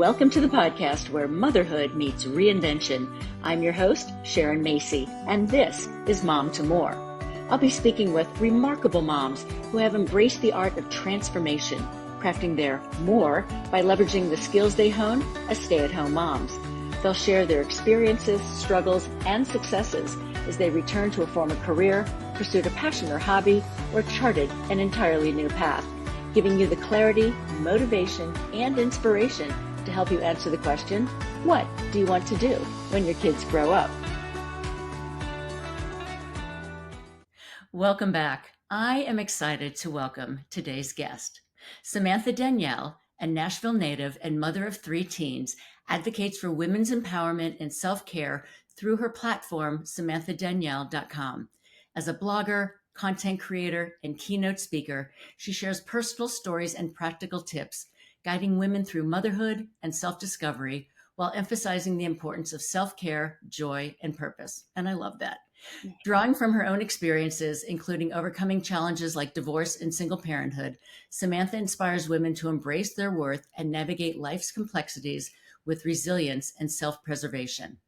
Welcome to the podcast where motherhood meets reinvention. I'm your host, Sharon Macy, and this is Mom to More. I'll be speaking with remarkable moms who have embraced the art of transformation, crafting their more by leveraging the skills they hone as stay-at-home moms. They'll share their experiences, struggles, and successes as they return to a former career, pursued a passion or hobby, or charted an entirely new path, giving you the clarity, motivation, and inspiration to help you answer the question, what do you want to do when your kids grow up? Welcome back. I am excited to welcome today's guest. Samantha Danielle, a Nashville native and mother of 3 teens, advocates for women's empowerment and self-care through her platform, samanthadanielle.com. As a blogger, content creator, and keynote speaker, she shares personal stories and practical tips, guiding women through motherhood and self-discovery while emphasizing the importance of self-care, joy, and purpose. And I love that. Drawing from her own experiences, including overcoming challenges like divorce and single parenthood, Samantha inspires women to embrace their worth and navigate life's complexities with resilience and self-preservation.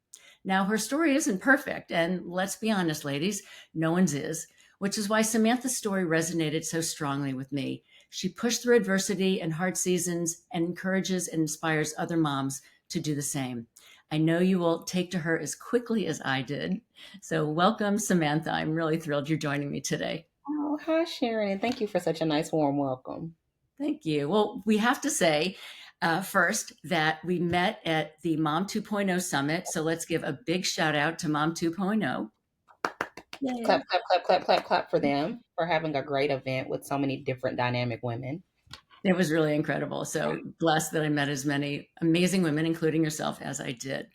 Now, her story isn't perfect, and let's be honest, ladies, no one's is, which is why Samantha's story resonated so strongly with me. She pushed through adversity and hard seasons and encourages and inspires other moms to do the same. I know you will take to her as quickly as I did. So welcome, Samantha. I'm really thrilled you're joining me today. Oh, hi, Sharon. And thank you for such a nice, warm welcome. Thank you. Well, we have to say first that we met at the Mom 2.0 Summit. So let's give a big shout out to Mom 2.0. Yay. Clap, clap, clap, clap, clap, clap for them for having a great event with so many different dynamic women. It was really incredible. So blessed that I met as many amazing women, including yourself, as I did.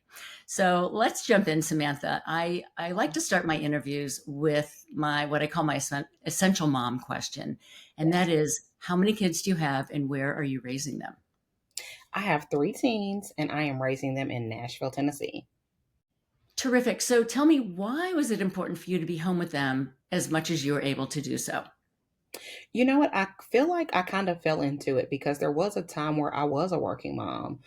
So let's jump in, Samantha. I like to start my interviews with what I call my essential mom question. And that is, how many kids do you have and where are you raising them? I have 3 teens and I am raising them in Nashville, Tennessee. Terrific. So tell me, why was it important for you to be home with them as much as you were able to do so? You know what? I feel like I kind of fell into it because there was a time where I was a working mom.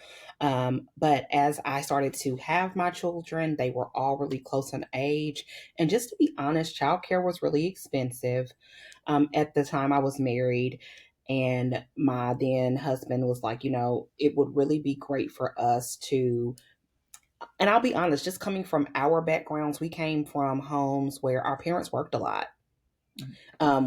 But as I started to have my children, they were all really close in age. And just to be honest, childcare was really expensive. At the time I was married, and my then husband was like, it would really be great for us to, and I'll be honest, just coming from our backgrounds, we came from homes where our parents worked a lot.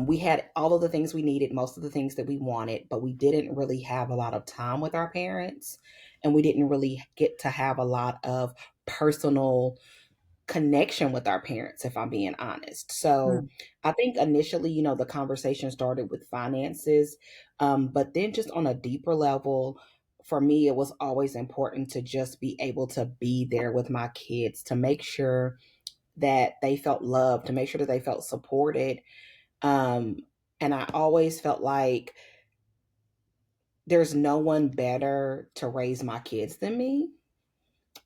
We had all of the things we needed, most of the things that we wanted, but we didn't really have a lot of time with our parents. And we didn't really get to have a lot of personal connection with our parents, if I'm being honest. So I think initially, the conversation started with finances. But then just on a deeper level, for me, it was always important to just be able to be there with my kids, to make sure that they felt loved, to make sure that they felt supported. And I always felt like there's no one better to raise my kids than me.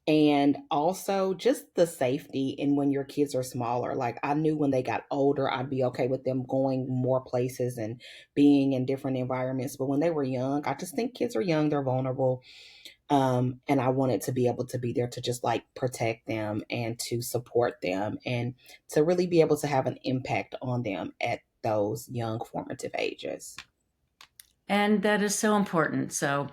And also just the safety in when your kids are smaller. Like, I knew when they got older, I'd be okay with them going more places and being in different environments. But when they were young, I just think kids are young, they're vulnerable. And I wanted to be able to be there to just like protect them and to support them and to really be able to have an impact on them at those young formative ages. And that is so important. So,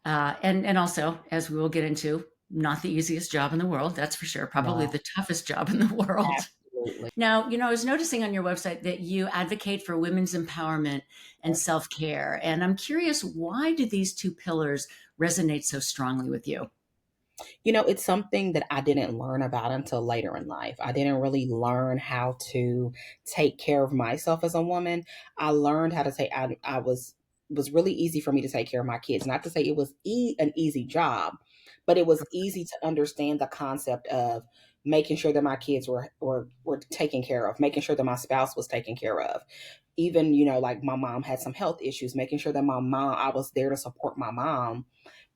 and also, as we will get into, not the easiest job in the world, that's for sure. Probably the toughest job in the world. Absolutely. Now, I was noticing on your website that you advocate for women's empowerment and self-care. And I'm curious, why do these 2 pillars resonate so strongly with you? It's something that I didn't learn about until later in life. I didn't really learn how to take care of myself as a woman. I learned how to take, I was really easy for me to take care of my kids. Not to say it was an easy job, but it was easy to understand the concept of making sure that my kids were taken care of, making sure that my spouse was taken care of. Even, like my mom had some health issues, making sure that I was there to support my mom.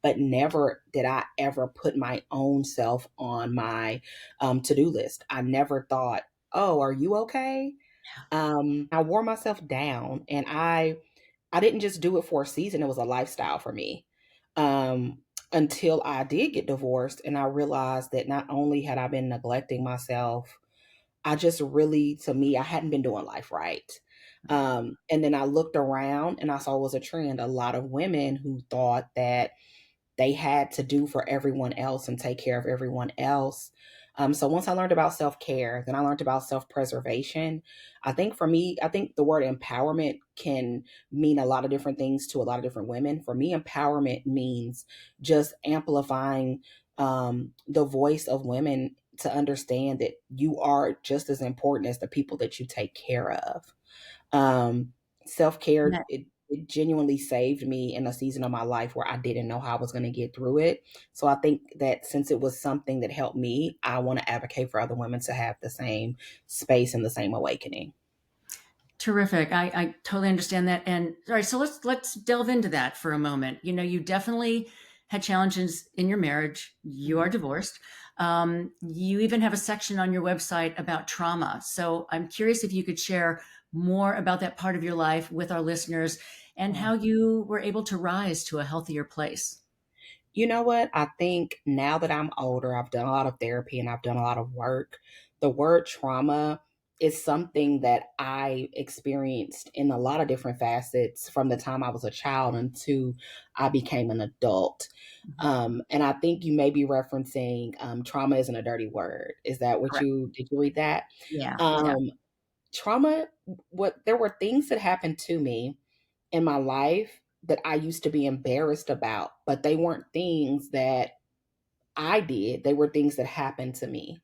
But never did I ever put my own self on my to-do list. I never thought, oh, are you okay? I wore myself down, and I didn't just do it for a season. It was a lifestyle for me. until I did get divorced and I realized that not only had I been neglecting myself, I just really, to me, I hadn't been doing life right. And then I looked around and I saw it was a trend. A lot of women who thought that they had to do for everyone else and take care of everyone else. So once I learned about self care, then I learned about self preservation. I think for me, I think the word empowerment can mean a lot of different things to a lot of different women. For me, empowerment means just amplifying the voice of women to understand that you are just as important as the people that you take care of. Um, Self care, it genuinely saved me in a season of my life where I didn't know how I was going to get through it. So I think that since it was something that helped me, I want to advocate for other women to have the same space and the same awakening. Terrific. I totally understand that. And all right, so let's delve into that for a moment. You know, you definitely had challenges in your marriage. You are Mhm. divorced. You even have a section on your website about trauma. So I'm curious if you could share more about that part of your life with our listeners and Yeah. how you were able to rise to a healthier place. You know what? I think now that I'm older, I've done a lot of therapy and I've done a lot of work. The word trauma is something that I experienced in a lot of different facets from the time I was a child until I became an adult. Mhm. And I think you may be referencing trauma isn't a dirty word. Is that what Correct. you did? You read that? Yeah. Yeah. Um, Trauma. What there were things that happened to me in my life that I used to be embarrassed about, but they weren't things that I did. They were things that happened to me.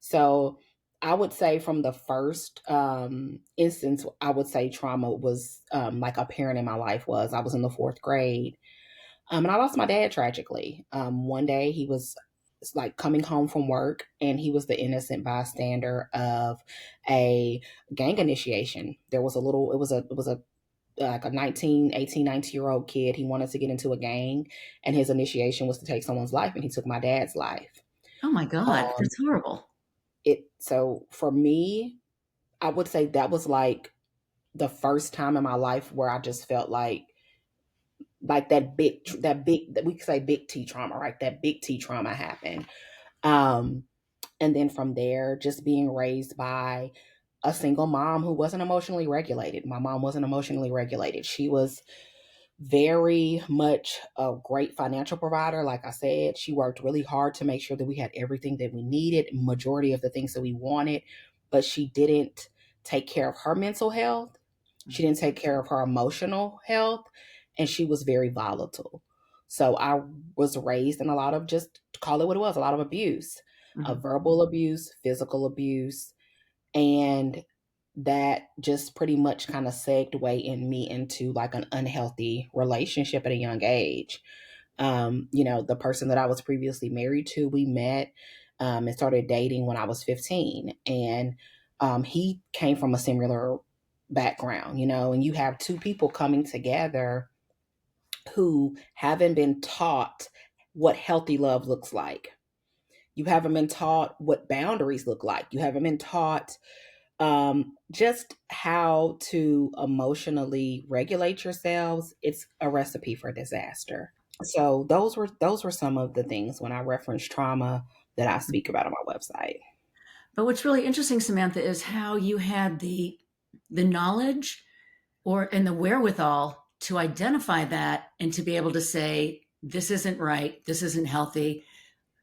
So I would say from the first instance, I would say trauma was like a parent in my life was. I was in the fourth grade. And I lost my dad tragically. One day he was like coming home from work and he was the innocent bystander of a gang initiation. There was a little, it was a like a 19 year old kid. He wanted to get into a gang and his initiation was to take someone's life and he took my dad's life. Oh my God, Um that's horrible. so for me, I would say that was like the first time in my life where I just felt like that we could say big T trauma, right? That big T trauma happened. Um and then from there, just being raised by a single mom who wasn't emotionally regulated. My mom wasn't emotionally regulated. She was very much a great financial provider. Like I said, she worked really hard to make sure that we had everything that we needed, majority of the things that we wanted, but she didn't take care of her mental health. She didn't take care of her emotional health, and she was very volatile. So I was raised in a lot of, just call it what it was, a lot of abuse, Mhm. verbal abuse, physical abuse, and that just pretty much kind of segued in me into like an unhealthy relationship at a young age. The person that I was previously married to, we met and started dating when I was 15. And he came from a similar background, and you have two people coming together who haven't been taught what healthy love looks like. You haven't been taught what boundaries look like. You haven't been taught just how to emotionally regulate yourselves. It's a recipe for disaster. So those were some of the things when I reference trauma that I speak about on my website. But what's really interesting, Samantha, is how you had the knowledge or and the wherewithal to identify that and to be able to say, this isn't right, this isn't healthy,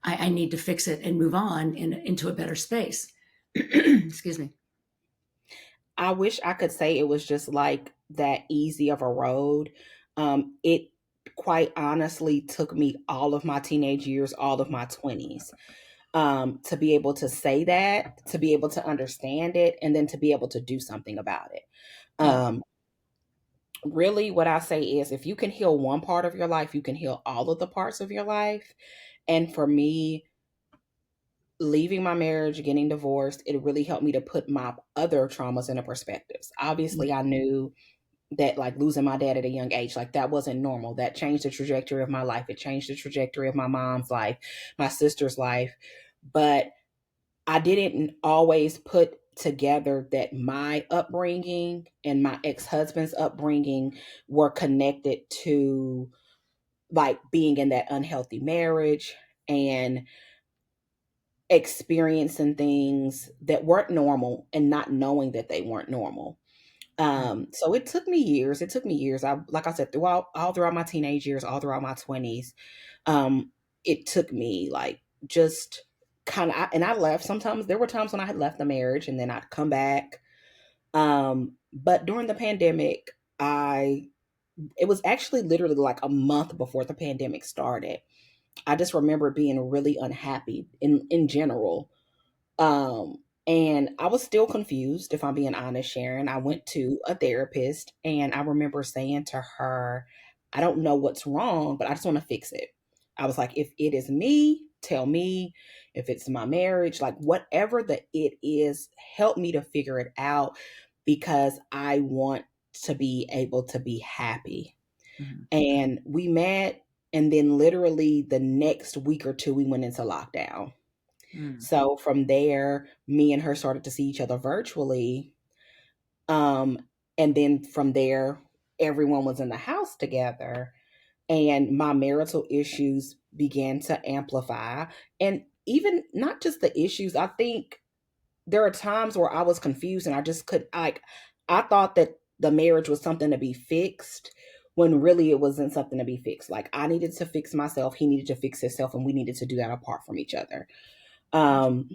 I need to fix it and move on into a better space. Excuse me. I wish I could say it was just like that easy of a road. It quite honestly took me all of my teenage years, all of my 20s, to be able to say that, to be able to understand it, and then to be able to do something about it. Yeah. Um, Really, what I say is if you can heal one part of your life, you can heal all of the parts of your life. And for me, leaving my marriage, getting divorced, it really helped me to put my other traumas into perspectives. Obviously, I knew that like losing my dad at a young age, like that wasn't normal. That changed the trajectory of my life. It changed the trajectory of my mom's life, my sister's life. But I didn't always put together that my upbringing and my ex husband's upbringing were connected to like being in that unhealthy marriage and experiencing things that weren't normal and not knowing that they weren't normal. So it took me years. It took me years. I, like I said, throughout all throughout my teenage years, all throughout my 20s, um, it took me like just kind of, and I left. Sometimes there were times when I had left the marriage and then I'd come back. But during the pandemic, I it was actually literally like a month before the pandemic started. I just remember being really unhappy in general. And I was still confused, if I'm being honest, Sharon. I went to a therapist and I remember saying to her, I don't know what's wrong, but I just want to fix it. I was like, if it is me, tell me. If it's my marriage, like whatever the it is, help me to figure it out because I want to be able to be happy. Mhm. And we met, and then literally the next week or two, we went into lockdown. Mm. So from there, me and her started to see each other virtually. Um, and then from there, everyone was in the house together, and my marital issues began to amplify. And even not just the issues, I think there are times where I was confused and I just could, like, I thought that the marriage was something to be fixed when really it wasn't something to be fixed. Like, I needed to fix myself, he needed to fix himself, and we needed to do that apart from each other. Um,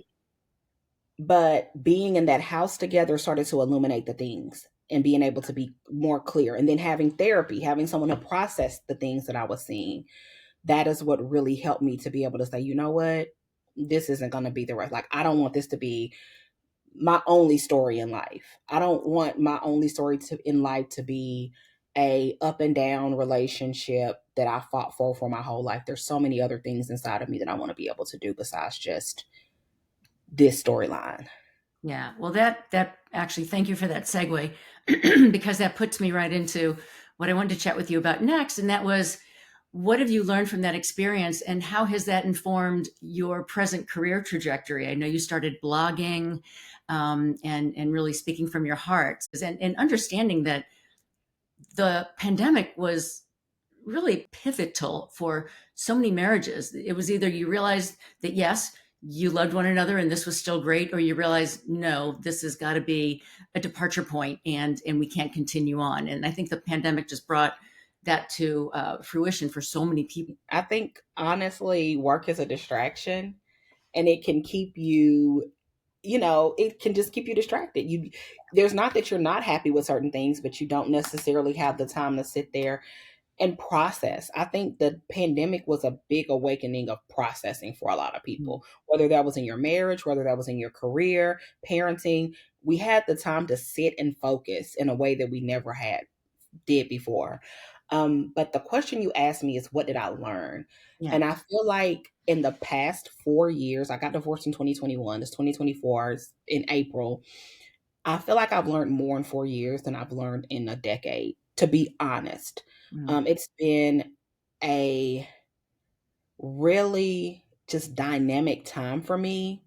but being in that house together started to illuminate the things and being able to be more clear. And then having therapy, having someone to process the things that I was seeing, that is what really helped me to be able to say, you know what? This isn't going to be the right. Like, I don't want this to be my only story in life. I don't want my only story in life to be a up and down relationship that I fought for my whole life. There's so many other things inside of me that I want to be able to do besides just this storyline. Yeah. Well, that actually, thank you for that segue, because that puts me right into what I wanted to chat with you about next, and that was, what have you learned from that experience, and how has that informed your present career trajectory? I know you started blogging, and really speaking from your heart, and understanding that the pandemic was really pivotal for so many marriages. It was either you realized that, yes, you loved one another and this was still great, or you realized, no, this has got to be a departure point, and we can't continue on. And I think the pandemic just brought that to fruition for so many people. I think honestly, work is a distraction and it can keep you, it can just keep you distracted. There's not that you're not happy with certain things, but you don't necessarily have the time to sit there and process. I think the pandemic was a big awakening of processing for a lot of people, whether that was in your marriage, whether that was in your career, parenting. We had the time to sit and focus in a way that we never had did before. But the question you asked me is, what did I learn? Yeah. And I feel like in the past 4 years, I got divorced in 2021. It's 2024 it's in April. I feel like I've learned more in 4 years than I've learned in a decade, to be honest. Mm. It's been a really just dynamic time for me.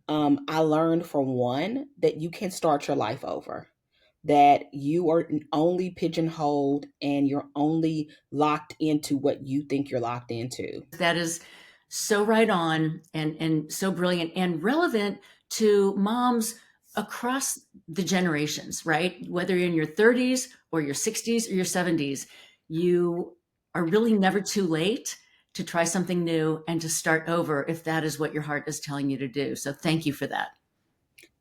I learned, for one, that you can start your life over, that you are only pigeonholed and you're only locked into what you think you're locked into. That is so right on, and so brilliant and relevant to moms across the generations, right? Whether you're in your 30s or your 60s or your 70s, you are really never too late to try something new and to start over if that is what your heart is telling you to do. So thank you for that.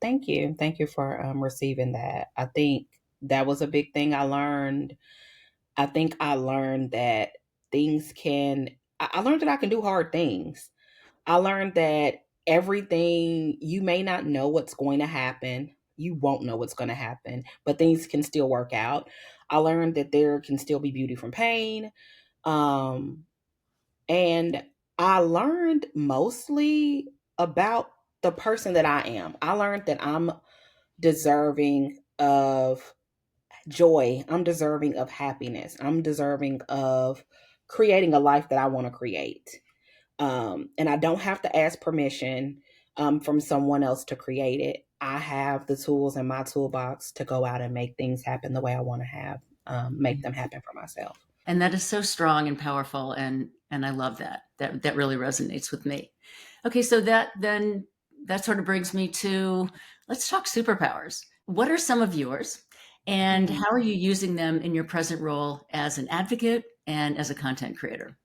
Thank you. Thank you for receiving that. I think that was a big thing I learned. I think I learned that I learned that I can do hard things. I learned that everything, you may not know what's going to happen. You won't know what's going to happen, but things can still work out. I learned that there can still be beauty from pain. Um, and I learned mostly about the person that I am. I learned that I'm deserving of joy. I'm deserving of happiness. I'm deserving of creating a life that I want to create. And I don't have to ask permission from someone else to create it. I have the tools in my toolbox to go out and make things happen the way I want to make them happen for myself. And that is so strong and powerful, and I love that. That really resonates with me. Okay, so that sort of brings me to, let's talk superpowers. What are some of yours, and Mhm. how are you using them in your present role as an advocate and as a content creator?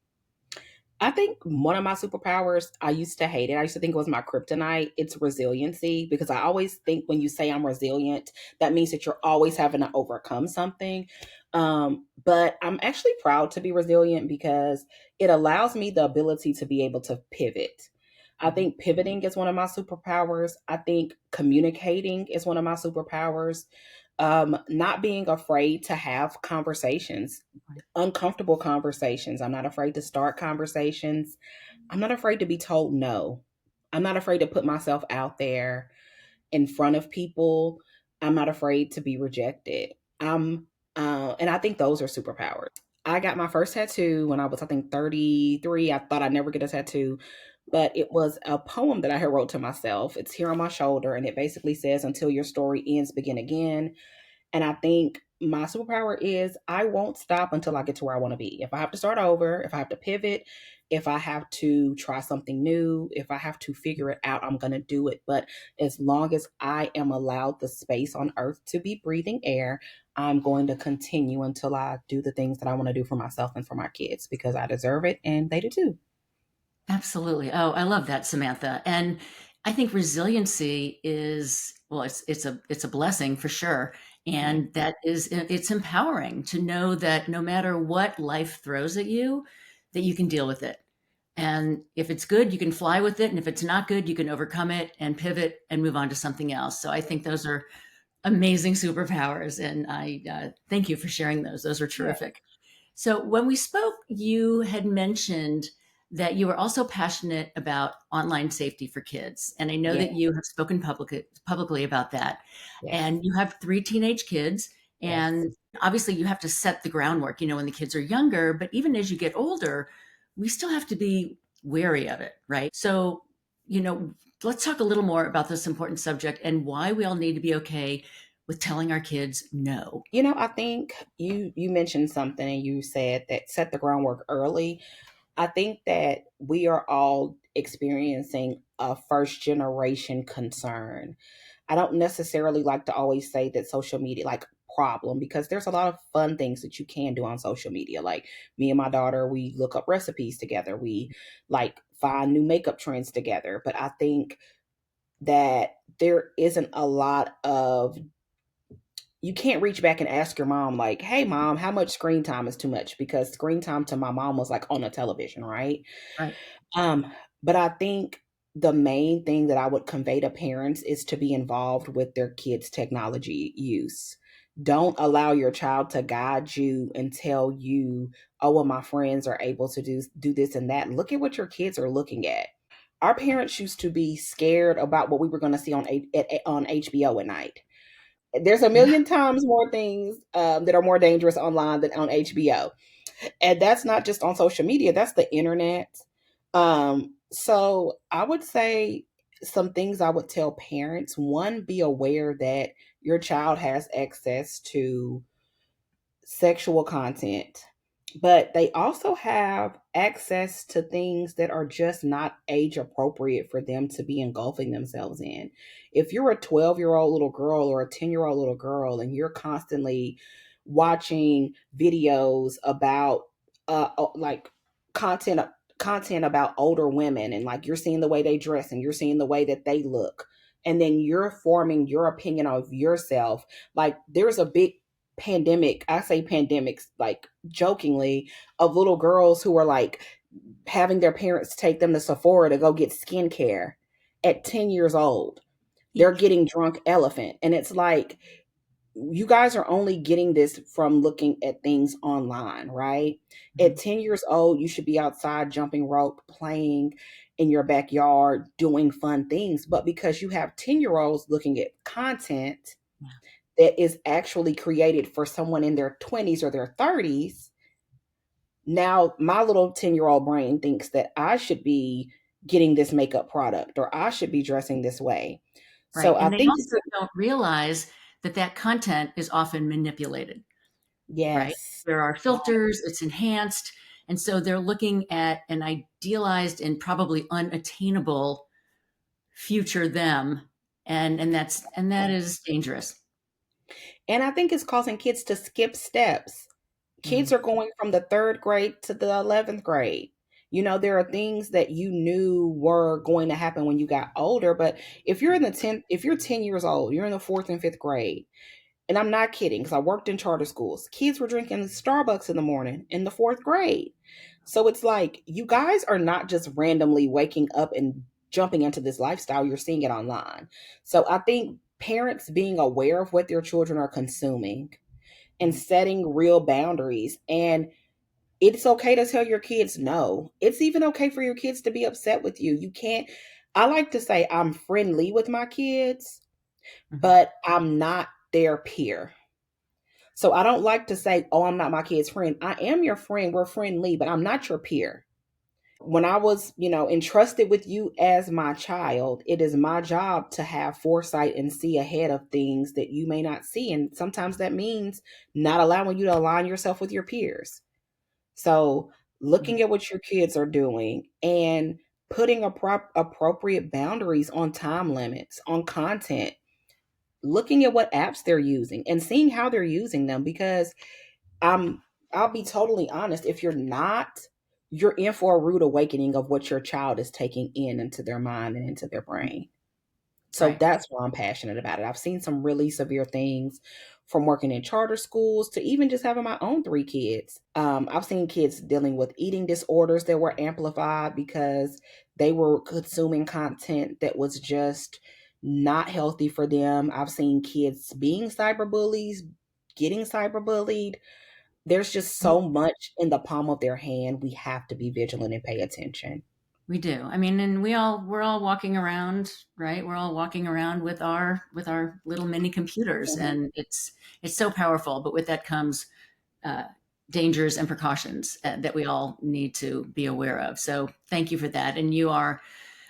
I think one of my superpowers, I used to hate it. I used to think it was my kryptonite. It's resiliency because I always think when you say I'm resilient, that means that you're always having to overcome something. But I'm actually proud to be resilient because it allows me the ability to be able to pivot. I think pivoting is one of my superpowers. I think communicating is one of my superpowers. Not being afraid to have conversations, uncomfortable conversations. I'm not afraid to start conversations. I'm not afraid to be told no. I'm not afraid to put myself out there in front of people. I'm not afraid to be rejected. And I think those are superpowers. I got my first tattoo when I was, I think, 33. I thought I'd never get a tattoo, but it was a poem that I had wrote to myself. It's here on my shoulder, and it basically says, "Until your story ends, begin again." And I think my superpower is I won't stop until I get to where I want to be. If I have to start over, if I have to pivot, if I have to try something new, if I have to figure it out, I'm going to do it. But as long as I am allowed the space on earth to be breathing air, I'm going to continue until I do the things that I want to do for myself and for my kids because I deserve it and they do too. Absolutely. Oh, I love that, Samantha. And I think resiliency is, well, it's a blessing for sure. Yeah. And that is, it's empowering to know that no matter what life throws at you, that you can deal with it. And if it's good, you can fly with it. And if it's not good, you can overcome it and pivot and move on to something else. So I think those are amazing superpowers. And I thank you for sharing those. Those are Yeah. terrific. So when we spoke, you had mentioned that you were also passionate about online safety for kids. And I know Yeah. that you have spoken publicly about that. Yes. And you have three teenage kids. Yes. And obviously, you have to set the groundwork, when the kids are younger. But even as you get older, we still have to be wary of it, right? So, you know, let's talk a little more about this important subject and why we all need to be okay with telling our kids no. I think you mentioned something and you said that set the groundwork early. I think that we are all experiencing a first generation concern. I don't necessarily like to always say that social media like problem because there's a lot of fun things that you can do on social media. Like me and my daughter, we look up recipes together. We like find new makeup trends together. But I think that there isn't a lot of you can't reach back and ask your mom like, "Hey mom, how much screen time is too much?" Because screen time to my mom was like on a television, right? Right. Um, but I think the main thing that I would convey to parents is to be involved with their kids' technology use. Don't allow your child to guide you and tell you, "Oh, well, my friends are able to do this and that." Look at what your kids are looking at. Our parents used to be scared about what we were going to see on HBO at night. There's a Yeah. million times more things that are more dangerous online than on HBO, and that's not just on social media, that's the internet. So I would say some things I would tell parents. One, be aware that your child has access to sexual content, but they also have access to things that are just not age appropriate for them to be engulfing themselves in. If you're a 12-year-old little girl or a 10-year-old little girl and you're constantly watching videos about like content content about older women and like you're seeing the way they dress and you're seeing the way that they look and then you're forming your opinion of yourself, like there's a big pandemic, I say pandemics like jokingly, of little girls who are like having their parents take them to Sephora to go get skincare at 10 years old. They're Eek. getting drunk elephant. And it's like, you guys are only getting this from looking at things online, right? At Mhm. 10 years old, you should be outside jumping rope, playing in your backyard, doing fun things. But because you have 10-year-olds looking at content Yeah. that is actually created for someone in their 20s or their 30s, now my little 10-year-old brain thinks that I should be getting this makeup product or I should be dressing this way. So Right. I And they think also don't realize that that content is often manipulated. right? Yes. There are filters, it's enhanced. And so they're looking at an idealized and probably unattainable future them. And that is dangerous. And I think it's causing kids to skip steps. Kids Mm, are going from the 3rd grade to the 11th grade. There are things that you knew were going to happen when you got older, but if you're 10 years old, you're in the 4th and 5th grade. And I'm not kidding because I worked in charter schools. Kids were drinking Starbucks in the morning in the 4th grade. So it's like you guys are not just randomly waking up and jumping into this lifestyle, you're seeing it online. So I think parents being aware of what their children are consuming and mm, setting real boundaries. And it's okay to tell your kids no. It's even okay for your kids to be upset with you. You can't, I like to say I'm friendly with my kids, mhm. but I'm not their peer. So I don't like to say, oh, I'm not my kid's friend. I am your friend. We're friendly, but I'm not your peer. When I was, entrusted with you as my child, it is my job to have foresight and see ahead of things that you may not see. And sometimes that means not allowing you to align yourself with your peers. So Mm. looking at what your kids are doing and putting appropriate boundaries on time limits, on content, looking at what apps they're using and seeing how they're using them because I'm I'll be totally honest, if you're not, you're in for a rude awakening of what your child is taking in into their mind and into their brain. So Right. that's why I'm passionate about it. I've seen some really severe things from working in charter schools to even just having my own 3 kids. I've seen kids dealing with eating disorders that were amplified because they were consuming content that was just not healthy for them. I've seen kids being cyberbullies, getting cyberbullied. There's just so much in the palm of their hand. We have to be vigilant and pay attention. We do. I mean, and we're all walking around, right? We're all walking around with our little mini computers, Mhm. and it's so powerful. But with that comes uh, dangers and precautions that we all need to be aware of. So thank you for that. And you are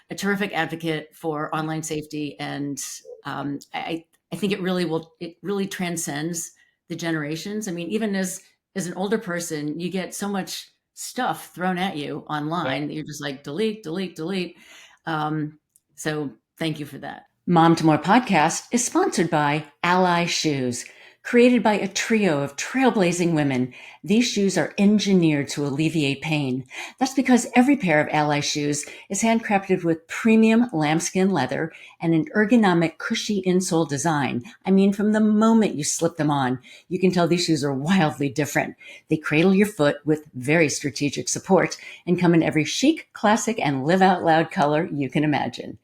a terrific advocate for online safety, and I think it really transcends the generations. I mean, even as an older person, you get so much stuff thrown at you Yeah. online that you're just like delete, delete, delete. So thank you for that. Mom to More podcast is sponsored by Ally Shoes. Created by a trio of trailblazing women, these shoes are engineered to alleviate pain. That's because every pair of Ally shoes is handcrafted with premium lambskin leather and an ergonomic, cushy insole design. I mean, from the moment you slip them on, you can tell these shoes are wildly different. They cradle your foot with very strategic support and come in every chic, classic, and live out loud color you can imagine.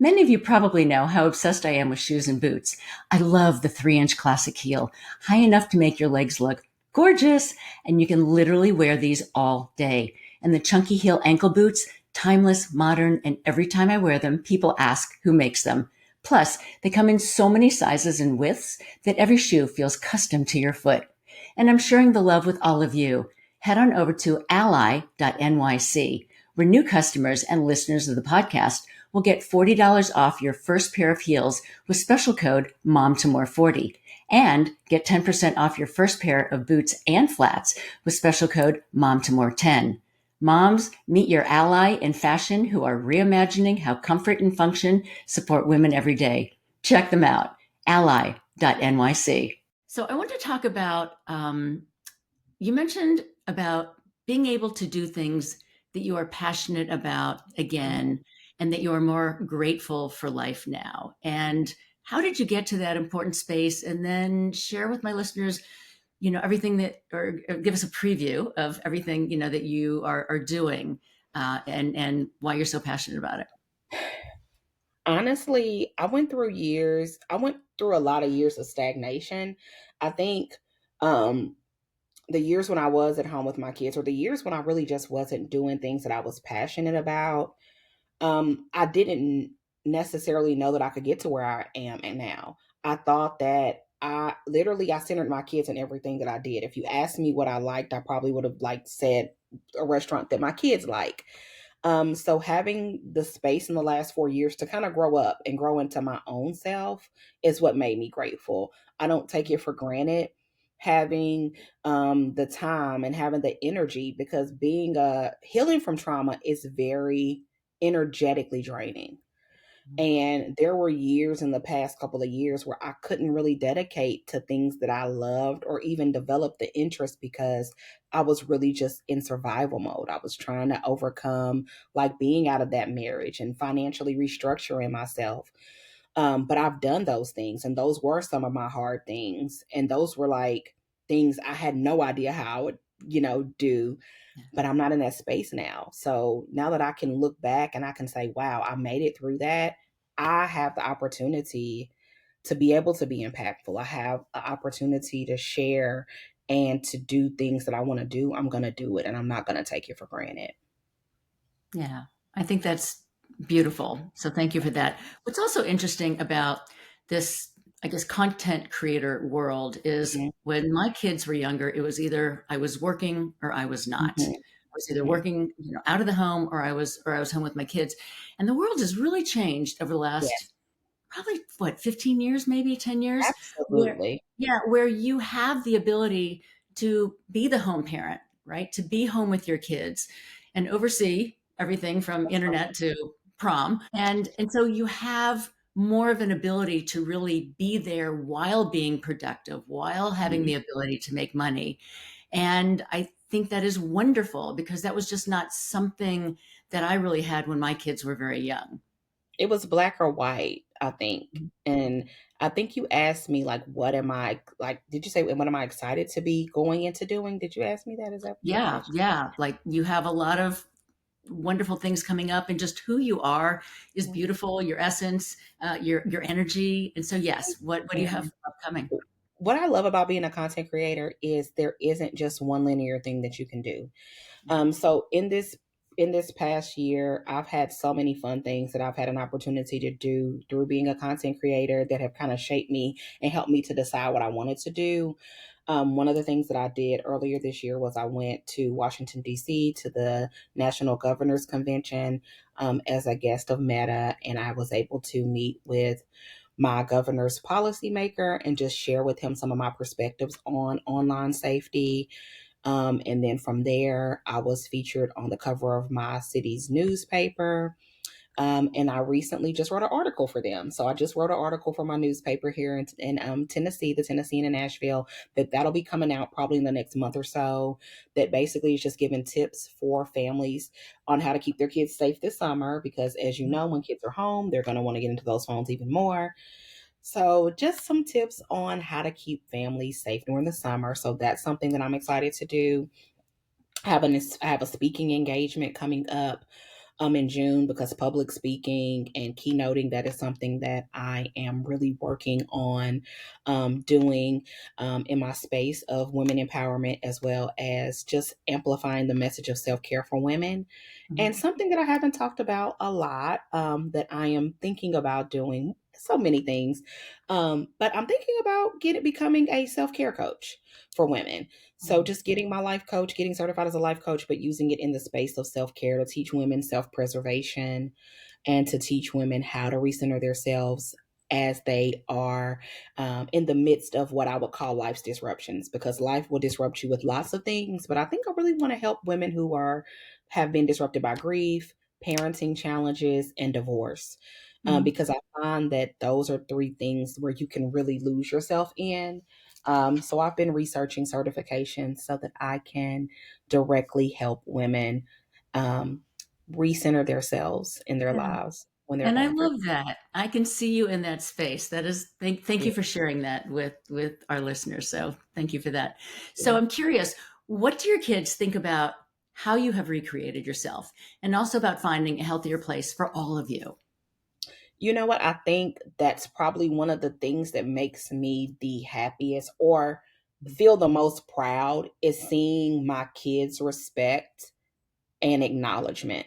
Many of you probably know how obsessed I am with shoes and boots. I love the 3-inch classic heel, high enough to make your legs look gorgeous, and you can literally wear these all day. And the chunky heel ankle boots, timeless, modern, and every time I wear them, people ask who makes them. Plus, they come in so many sizes and widths that every shoe feels custom to your foot. And I'm sharing the love with all of you. Head on over to ally.nyc, where new customers and listeners of the podcast will get $40 off your first pair of heels with special code MOMTOMORE40 and get 10% off your first pair of boots and flats with special code MOMTOMORE10. Moms, meet your ally in fashion who are reimagining how comfort and function support women every day. Check them out, ally.nyc. So I want to talk about, you mentioned about being able to do things that you are passionate about Mhm. again, and that you are more grateful for life now. And how did you get to that important space? And then share with my listeners, everything that, or give us a preview of everything, that you are doing, and why you're so passionate about it. Honestly, I went through a lot of years of stagnation. I think the years when I was at home with my kids, or the years when I really just wasn't doing things that I was passionate about, I didn't necessarily know that I could get to where I am and now. I thought that I centered my kids in everything that I did. If you asked me what I liked, I probably would have said a restaurant that my kids like. So having the space in the last 4 years to kind of grow up and grow into my own self is what made me grateful. I don't take it for granted. having the time and having the energy, because being healing from trauma is very energetically draining. And there were years in the past couple of years where I couldn't really dedicate to things that I loved or even develop the interest, because I was really just in survival mode. I was trying to overcome like being out of that marriage and financially restructuring myself. But I've done those things, and those were some of my hard things. And those were like things I had no idea how I would, do, but I'm not in that space now. So now that I can look back and I can say, wow, I made it through that, I have the opportunity to be able to be impactful. I have the opportunity to share and to do things that I want to do. I'm going to do it, and I'm not going to take it for granted. Yeah, I think that's beautiful. So thank you for that. What's also interesting about this, I guess, content creator world is Mhm, when my kids were younger, it was either I was working or I was not. mhm, I was either mhm. working, out of the home, or I was home with my kids. And the world has really changed over the last Yes, probably what, 15 years, maybe 10 years, where absolutely. where you have the ability to be the home parent, right? To be home with your kids and oversee everything from internet to prom. And so you have more of an ability to really be there while being productive, while having Mhm. the ability to make money. And I think that is wonderful because that was just not something that I really had when my kids were very young. It was black or white, I think. And I think you asked me like, what am I like? Did you say what am I excited to be going into doing? Did you ask me that? Is that what Yeah, question? yeah. Like you have a lot of wonderful things coming up, and just who you are is Mhm. beautiful. Your essence, your energy, and so yes. What do you have Mhm. upcoming? What I love about being a content creator is there isn't just one linear thing that you can do. So in this past year, I've had so many fun things that I've had an opportunity to do through being a content creator that have kind of shaped me and helped me to decide what I wanted to do. One of the things that I did earlier this year was I went to Washington, D.C. to the National Governors Convention as a guest of Meta, and I was able to meet with my governor's policymaker and just share with him some of my perspectives on online safety. And then from there, I was featured on the cover of my city's newspaper. And I recently just wrote an article for them. So I just wrote an article for my newspaper here in Tennessee, the Tennessean in Nashville, that'll be coming out probably in the next month or so. That basically is just giving tips for families on how to keep their kids safe this summer. Because as you know, when kids are home, they're going to want to get into those phones even more. So, just some tips on how to keep families safe during the summer. So, that's something that I'm excited to do. I have a speaking engagement coming up in June, because public speaking and keynoting, that is something that I am really working on doing in my space of women empowerment, as well as just amplifying the message of self-care for women. And Mhm. something that I haven't talked about a lot, that I am thinking about doing, so many things, but I'm thinking about becoming a self-care coach for women. So just getting my life coach, getting certified as a life coach, but using it in the space of self-care to teach women self-preservation and to teach women how to recenter themselves as they are in the midst of what I would call life's disruptions, because life will disrupt you with lots of things. But I think I really want to help women who have been disrupted by grief, parenting challenges, and divorce. Mhm. Because I find that those are three things where you can really lose yourself in. So I've been researching certifications so that I can directly help women um, recenter themselves in their Yeah. lives when they're And I going through. love that. I can see you in that space. That is, thank Yeah, you for sharing that with our listeners. So thank you for that. So yeah. I'm curious, what do your kids think about how you have recreated yourself, and also about finding a healthier place for all of you? You know what? I think that's probably one of the things that makes me the happiest or feel the most proud is seeing my kids' respect and acknowledgement.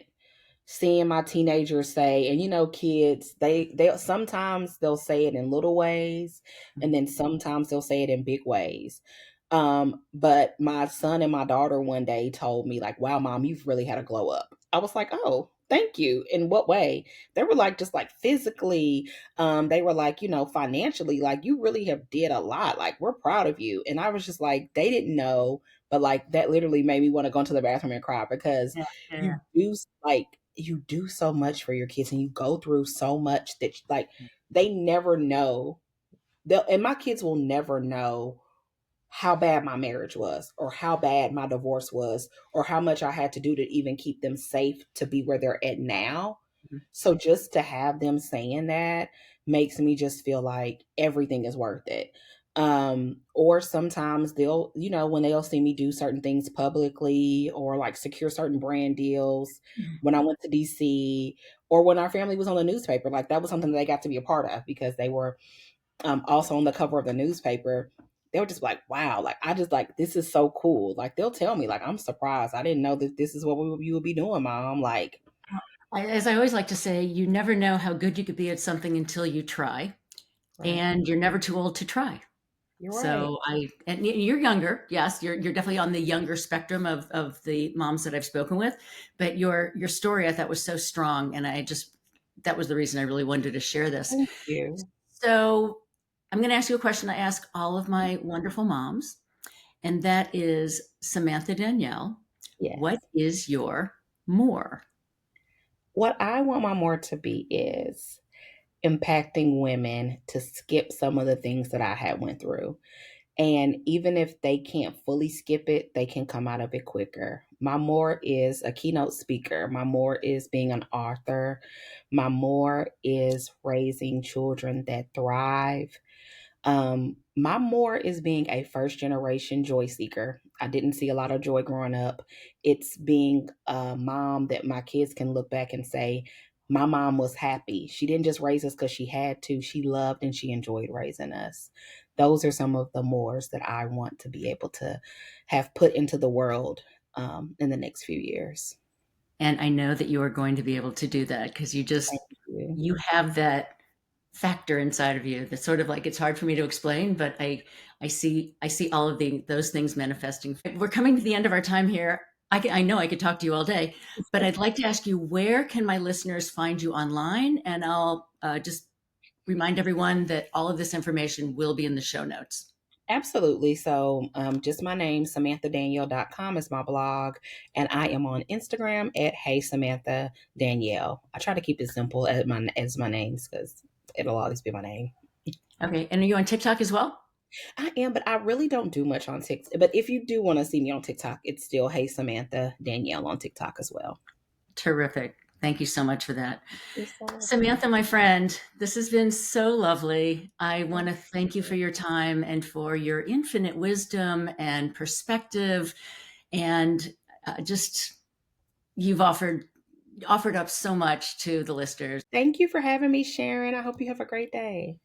Seeing my teenagers say, and kids, they sometimes they'll say it in little ways, and then sometimes they'll say it in big ways. But my son and my daughter one day told me like, "Wow, mom, you've really had a glow up." I was like, "Oh." Thank you. In what way? They were like, just like physically, they were like, financially, like, you really have did a lot. Like, we're proud of you. And I was just like, they didn't know, but like that literally made me want to go into the bathroom and cry because Yeah, yeah. you do like you do so much for your kids and you go through so much that like they never know. They'll and my kids will never know how bad my marriage was or how bad my divorce was or how much I had to do to even keep them safe to be where they're at now. Mhm. So just to have them saying that makes me just feel like everything is worth it. Or sometimes they'll, when they'll see me do certain things publicly or like secure certain brand deals when I went to DC or when our family was on the newspaper, like that was something that they got to be a part of because they were also on the cover of the newspaper. They were just like, wow, like I just like this is so cool. Like they'll tell me, like, I'm surprised. I didn't know that this is what you would be doing, mom. Like, As I always like to say, you never know how good you could be at something until you try, right. and you're never too old to try. You're right. So and you're younger. Yes, you're definitely on the younger spectrum of the moms that I've spoken with, but your story I thought was so strong, and that was the reason I really wanted to share this. Thank you. So I'm going to ask you a question I ask all of my wonderful moms, and that is, Samantha Danielle, what Yes. is your more? What I want my more to be is impacting women to skip some of the things that I had went through. And even if they can't fully skip it, they can come out of it quicker. My more is a keynote speaker. My more is being an author. My more is raising children that thrive. My more is being a first generation joy seeker. I didn't see a lot of joy growing up. It's being a mom that my kids can look back and say, my mom was happy. She didn't just raise us because she had to. She loved and she enjoyed raising us. Those are some of the mores that I want to be able to have put into the world in the next few years. And I know that you are going to be able to do that because Thank you. you have that factor inside of you that's sort of like, it's hard for me to explain, but I see all of those things manifesting. We're coming to the end of our time here. I know I could talk to you all day, but I'd like to ask you, where can my listeners find you online? And I'll just remind everyone that all of this information will be in the show notes. Absolutely. So, just my name, samanthadanielle.com is my blog, and I am on Instagram at Hey Samantha Danielle. I try to keep it simple as my names because it'll always be my name. Okay. And are you on TikTok as well? I am, but I really don't do much on TikTok. But if you do want to see me on TikTok, it's still Hey Samantha Danielle on TikTok as well. Terrific. Thank you so much for that. You're so welcome. Samantha, my friend, this has been so lovely. I want to thank you for your time and for your infinite wisdom and perspective. And just, you've offered up so much to the listeners. Thank you for having me, Sharon. I hope you have a great day.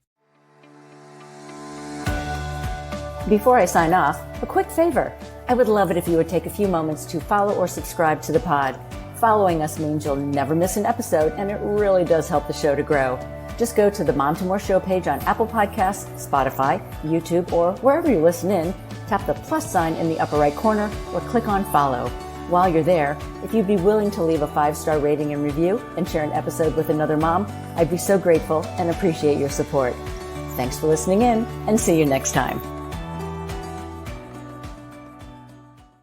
Before I sign off, a quick favor. I would love it if you would take a few moments to follow or subscribe to the pod. Following us means you'll never miss an episode, and it really does help the show to grow. Just go to the Mom to More show page on Apple Podcasts, Spotify, YouTube, or wherever you listen in. Tap the plus sign in the upper right corner or click on follow. While you're there, if you'd be willing to leave a 5-star rating and review and share an episode with another mom, I'd be so grateful and appreciate your support. Thanks for listening in, and see you next time.